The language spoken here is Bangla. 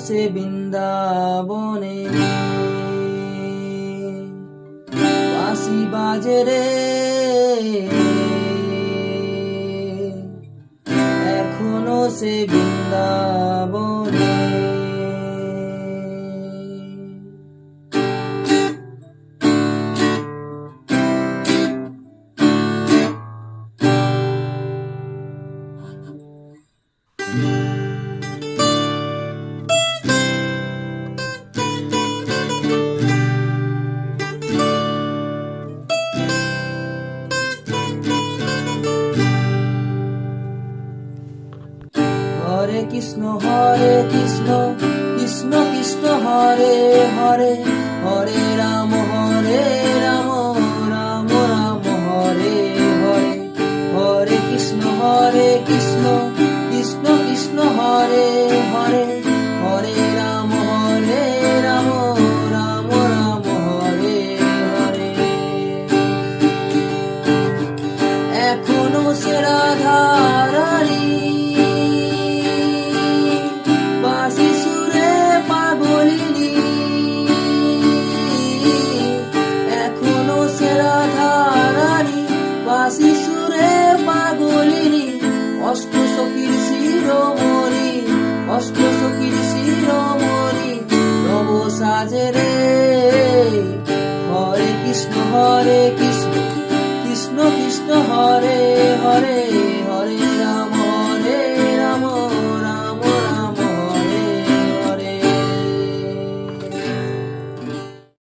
সে বৃন্দাবনে বাঁশি বাজে রে, এখনো সে বৃন্দাবনে। হরে কৃষ্ণ কৃষ্ণ কৃষ্ণ হরে হরে, হরে রাম রাম রাম হরে হরে। হরে কৃষ্ণ কৃষ্ণ কৃষ্ণ হরে হরে, হরে রাম রাম রাম হরে হরে। এখনো সে রাধা রানী বাঁশি সুরে পাগলিনী, এখনো সে রাধা রানী বাঁশি সুরে পাগলিনী। অষ্ট সখীর শিরোমণি, অষ্ট সখীর শিরোমণি নব সাজে রে। হরে কৃষ্ণ কৃষ্ণ কৃষ্ণ হরে হরে, হরে